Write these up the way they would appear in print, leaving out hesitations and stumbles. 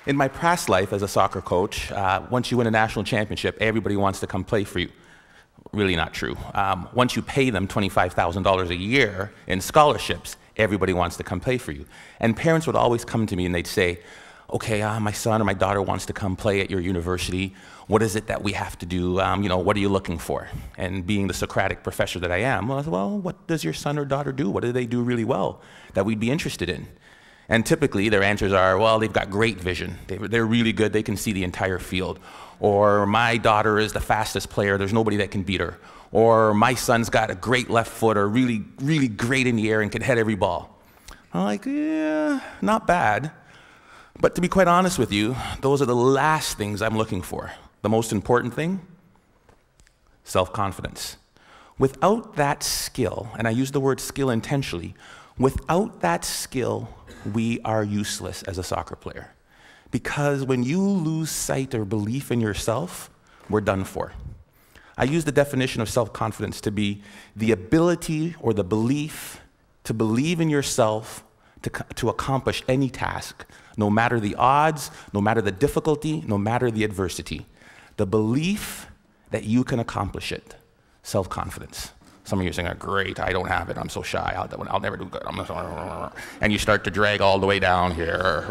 In my past life as a soccer coach, once you win a national championship, everybody wants to come play for you. Really not true. Once you pay them $25,000 a year in scholarships, everybody wants to come play for you. And parents would always come to me and they'd say, okay, my son or my daughter wants to come play at your university. What is it that we have to do? What are you looking for? And being the Socratic professor that I am, well, what does your son or daughter do? What do they do really well that we'd be interested in? And typically their answers are, well, they've got great vision. They're really good. They can see the entire field. Or my daughter is the fastest player. There's nobody that can beat her. Or my son's got a great left foot or really, really great in the air and can head every ball. I'm like, yeah, not bad. But to be quite honest with you, those are the last things I'm looking for. The most important thing, self-confidence. Without that skill, and I use the word skill intentionally, without that skill, we are useless as a soccer player. Because when you lose sight or belief in yourself, we're done for. I use the definition of self-confidence to be the ability or the belief to believe in yourself to accomplish any task, no matter the odds, no matter the difficulty, no matter the adversity. The belief that you can accomplish it. Self-confidence. Some of you are saying, great, I don't have it, I'm so shy, I'll never do good. And you start to drag all the way down here.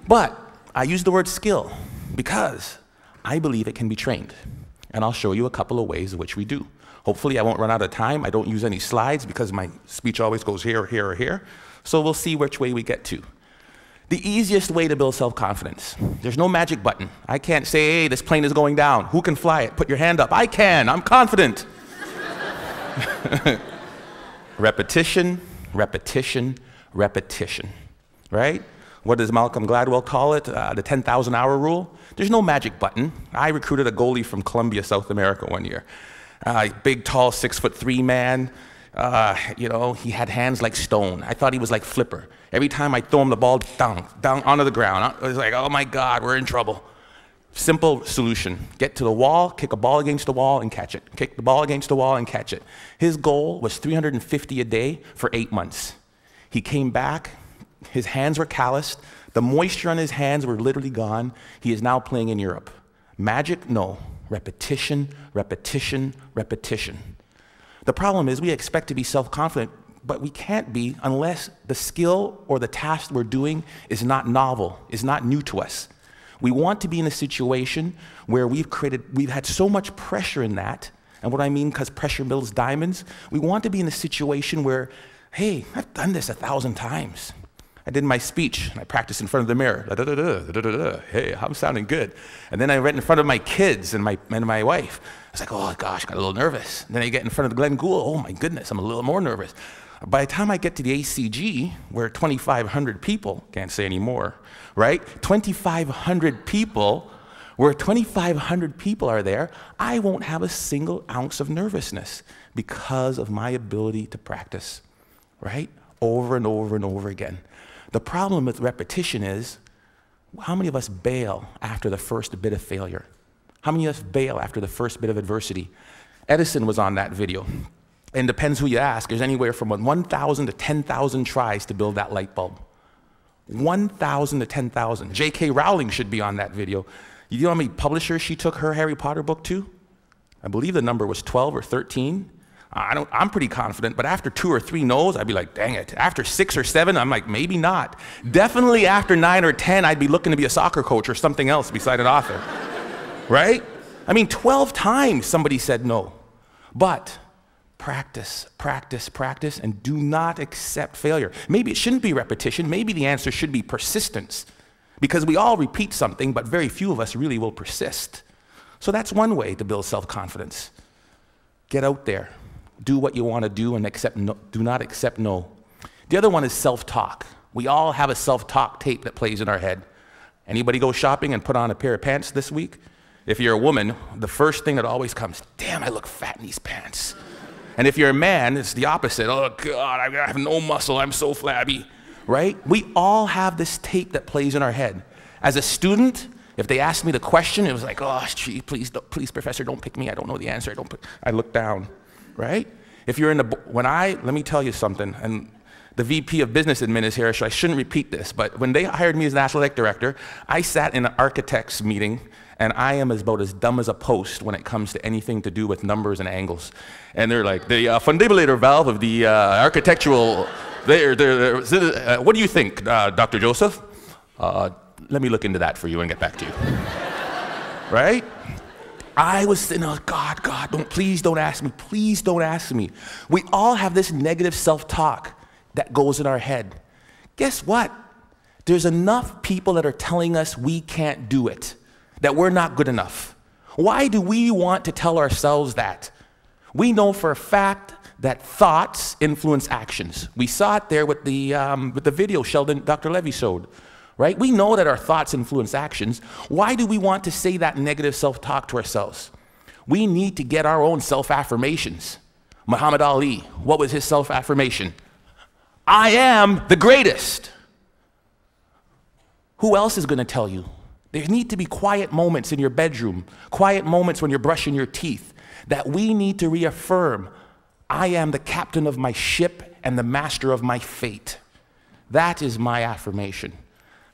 But I use the word skill because I believe it can be trained. And I'll show you a couple of ways in which we do. Hopefully I won't run out of time. I don't use any slides because my speech always goes here, here, or here. So we'll see which way we get to. The easiest way to build self-confidence. There's no magic button. I can't say, hey, this plane is going down. Who can fly it? Put your hand up. I can. I'm confident. Repetition, repetition, repetition. Right? What does Malcolm Gladwell call it? The 10,000-hour rule? There's no magic button. I recruited a goalie from Colombia, South America one year. Big, tall, 6'3" man. He had hands like stone. I thought he was like Flipper. Every time I throw him the ball, down onto the ground. I was like, oh my God, we're in trouble. Simple solution. Get to the wall, kick a ball against the wall and catch it. Kick the ball against the wall and catch it. His goal was 350 a day for 8 months. He came back, his hands were calloused, the moisture on his hands were literally gone. He is now playing in Europe. Magic? No. Repetition, repetition, repetition. The problem is we expect to be self-confident, but we can't be unless the skill or the task we're doing is not novel, is not new to us. We want to be in a situation where we've had so much pressure in that, and what I mean, because pressure builds diamonds, we want to be in a situation where, hey, I've done this 1,000 times. I did my speech, and I practiced in front of the mirror. Hey, I'm sounding good. And then I went in front of my kids and my wife. I was like, oh gosh, I got a little nervous. And then I get in front of Glenn Gould. Oh my goodness, I'm a little more nervous. By the time I get to the ACG, where 2,500 people, can't say any more, right? 2,500 people, where 2,500 people are there, I won't have a single ounce of nervousness because of my ability to practice, right? Over and over and over again. The problem with repetition is, how many of us bail after the first bit of failure? How many of us bail after the first bit of adversity? Edison was on that video. And depends who you ask, there's anywhere from 1,000 to 10,000 tries to build that light bulb. 1,000 to 10,000. J.K. Rowling should be on that video. You know how many publishers she took her Harry Potter book to? I believe the number was 12 or 13. I'm pretty confident, but after 2 or 3 no's, I'd be like, dang it. After 6 or 7, I'm like, maybe not. Definitely after 9 or 10, I'd be looking to be a soccer coach or something else beside an author. Right? I mean, 12 times somebody said no. But practice, practice, practice, and do not accept failure. Maybe it shouldn't be repetition. Maybe the answer should be persistence. Because we all repeat something, but very few of us really will persist. So that's one way to build self-confidence. Get out there. Do what you want to do and do not accept no. The other one is self-talk. We all have a self-talk tape that plays in our head. Anybody go shopping and put on a pair of pants this week? If you're a woman, the first thing that always comes, damn, I look fat in these pants. And if you're a man, it's the opposite. Oh God, I have no muscle, I'm so flabby, right? We all have this tape that plays in our head. As a student, if they asked me the question, it was like, oh, gee, please, professor, don't pick me. I don't know the answer. I look down, right? If you're in the, let me tell you something, and the VP of Business Admin is here, so I shouldn't repeat this, but when they hired me as an athletic director, I sat in an architect's meeting, and I am about as dumb as a post when it comes to anything to do with numbers and angles. And they're like, the fundibulator valve of the architectural, what do you think, Dr. Joseph? Let me look into that for you and get back to you. Right? I was saying, oh, God, please don't ask me. Please don't ask me. We all have this negative self-talk that goes in our head. Guess what? There's enough people that are telling us we can't do it, that we're not good enough. Why do we want to tell ourselves that? We know for a fact that thoughts influence actions. We saw it there with the video Dr. Levy showed. Right? We know that our thoughts influence actions. Why do we want to say that negative self-talk to ourselves? We need to get our own self-affirmations. Muhammad Ali, what was his self-affirmation? I am the greatest. Who else is going to tell you? There need to be quiet moments in your bedroom, quiet moments when you're brushing your teeth, that we need to reaffirm, I am the captain of my ship and the master of my fate. That is my affirmation.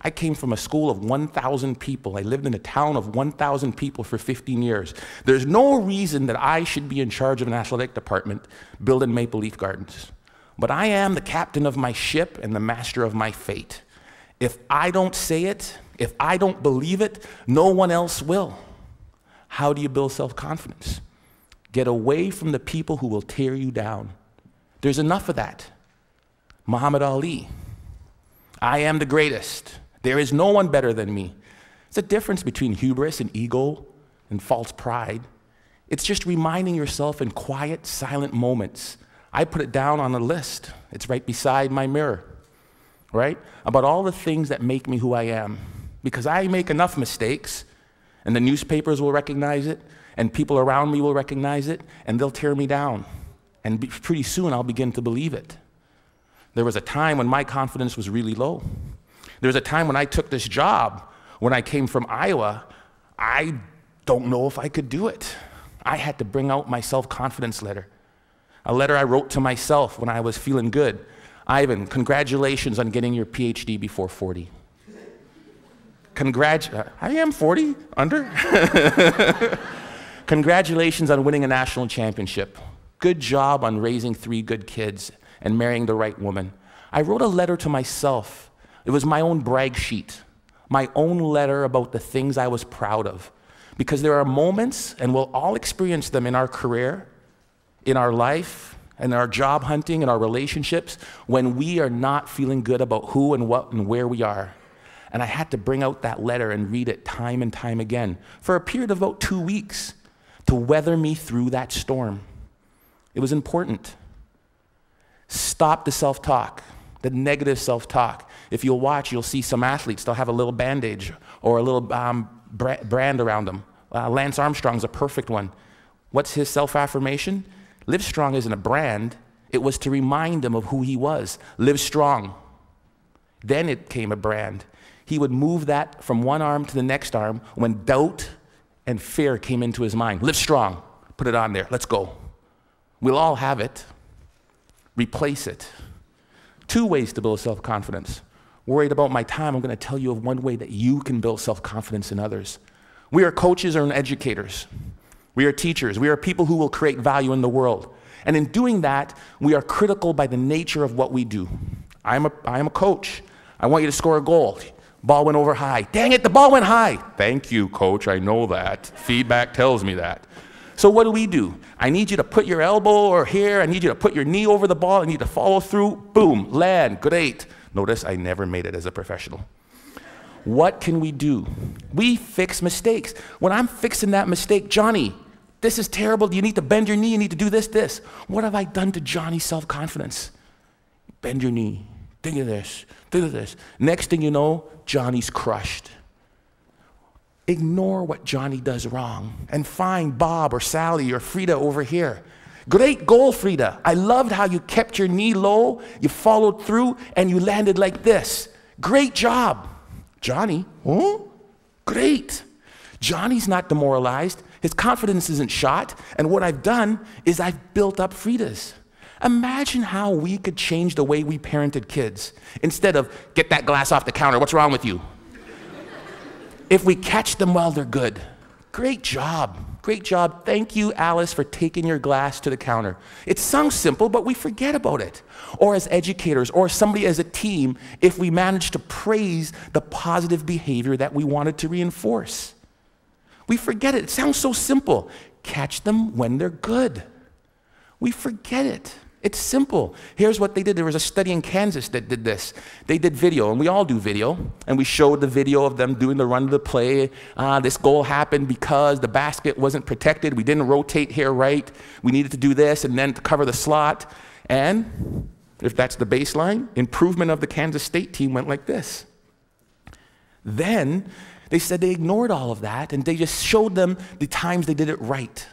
I came from a school of 1,000 people. I lived in a town of 1,000 people for 15 years. There's no reason that I should be in charge of an athletic department building Maple Leaf Gardens. But I am the captain of my ship and the master of my fate. If I don't say it, if I don't believe it, no one else will. How do you build self-confidence? Get away from the people who will tear you down. There's enough of that. Muhammad Ali, I am the greatest. There is no one better than me. It's a difference between hubris and ego and false pride. It's just reminding yourself in quiet, silent moments. I put it down on a list. It's right beside my mirror, right? About all the things that make me who I am. Because I make enough mistakes, and the newspapers will recognize it, and people around me will recognize it, and they'll tear me down. And pretty soon I'll begin to believe it. There was a time when my confidence was really low. There was a time when I took this job, when I came from Iowa, I don't know if I could do it. I had to bring out my self-confidence letter. A letter I wrote to myself when I was feeling good. Ivan, congratulations on getting your PhD before 40. I am 40, under. Congratulations on winning a national championship. Good job on raising 3 good kids and marrying the right woman. I wrote a letter to myself. It was my own brag sheet, my own letter about the things I was proud of. Because there are moments, and we'll all experience them in our career, in our life, in our job hunting, in our relationships, when we are not feeling good about who and what and where we are. And I had to bring out that letter and read it time and time again for a period of about 2 weeks to weather me through that storm. It was important. Stop the self-talk, the negative self-talk. If you'll watch, you'll see some athletes, they'll have a little bandage or a little brand around them. Lance Armstrong's a perfect one. What's his self-affirmation? Live Strong isn't a brand. It was to remind him of who he was. Live strong. Then it came a brand. He would move that from one arm to the next arm when doubt and fear came into his mind. Live strong. Put it on there. Let's go. We'll all have it. Replace it. 2 ways to build self-confidence. Worried about my time, I'm going to tell you of one way that you can build self-confidence in others. We are coaches and educators. We are teachers. We are people who will create value in the world. And in doing that, we are critical by the nature of what we do. I am a coach. I want you to score a goal. Ball went over high. Dang it, the ball went high. Thank you, coach. I know that. Feedback tells me that. So what do? I need you to put your elbow or here. I need you to put your knee over the ball. I need you to follow through. Boom, land, great. Notice I never made it as a professional. What can we do? We fix mistakes. When I'm fixing that mistake, Johnny, this is terrible. You need to bend your knee. You need to do this. What have I done to Johnny's self-confidence? Bend your knee. Think of this. Think of this. Next thing you know, Johnny's crushed. Ignore what Johnny does wrong and find Bob or Sally or Frida over here. Great goal, Frida. I loved how you kept your knee low, you followed through, and you landed like this. Great job. Johnny, oh, great. Johnny's not demoralized. His confidence isn't shot. And what I've done is I've built up Frida's. Imagine how we could change the way we parented kids. Instead of, get that glass off the counter, what's wrong with you? If we catch them while they're good. Great job. Great job. Thank you, Alice, for taking your glass to the counter. It sounds simple, but we forget about it. Or as educators, or somebody as a team, if we manage to praise the positive behavior that we wanted to reinforce. We forget it. It sounds so simple. Catch them when they're good. We forget it. It's simple. Here's what they did. There was a study in Kansas that did this. They did video, and we all do video, and we showed the video of them doing the run of the play. This goal happened because the basket wasn't protected. We didn't rotate here right. We needed to do this and then to cover the slot. And if that's the baseline, improvement of the Kansas State team went like this. Then they said they ignored all of that, and they just showed them the times they did it right.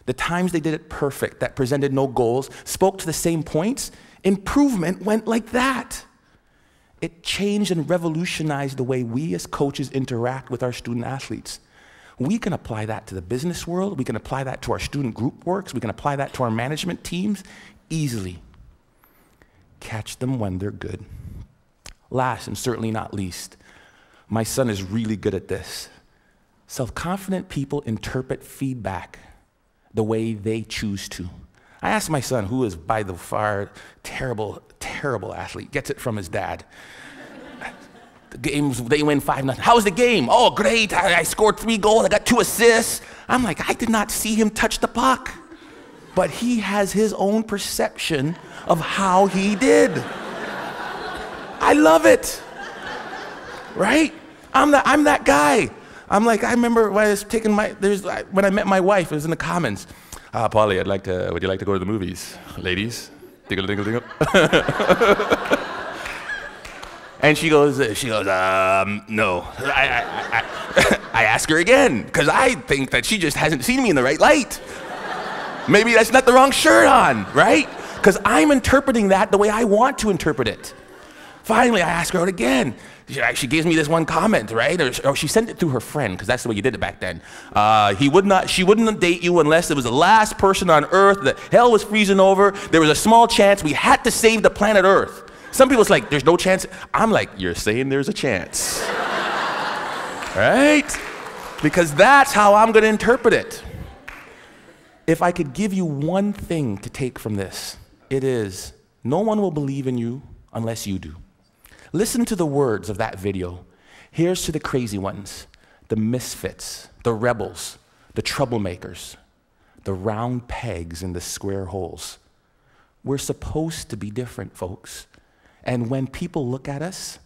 The times they did it perfect, that presented no goals, spoke to the same points, improvement went like that. It changed and revolutionized the way we as coaches interact with our student athletes. We can apply that to the business world. We can apply that to our student group works. We can apply that to our management teams easily. Catch them when they're good. Last and certainly not least, my son is really good at this. Self-confident people interpret feedback the way they choose to. I asked my son, who is by the far terrible, terrible athlete, gets it from his dad. The games, they win 5-0. How was the game? Oh, great, I scored 3 goals, I got 2 assists. I'm like, I did not see him touch the puck. But he has his own perception of how he did. I love it, right? I'm that guy. I'm like, I remember when I was taking when I met my wife, it was in the Commons. Polly, would you like to go to the movies? Ladies, dingle, dingle, dingle. And she goes, no. I ask her again, because I think that she just hasn't seen me in the right light. Maybe that's not the wrong shirt on, right? Because I'm interpreting that the way I want to interpret it. Finally, I ask her out again. She gives me this one comment, right? Or she sent it through her friend, because that's the way you did it back then. She wouldn't date you unless it was the last person on Earth, that hell was freezing over, there was a small chance we had to save the planet Earth. Some people's like, there's no chance. I'm like, you're saying there's a chance. Right? Because that's how I'm going to interpret it. If I could give you one thing to take from this, it is, no one will believe in you unless you do. Listen to the words of that video. Here's to the crazy ones, the misfits, the rebels, the troublemakers, the round pegs in the square holes. We're supposed to be different, folks. And when people look at us,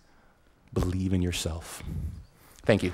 believe in yourself. Thank you.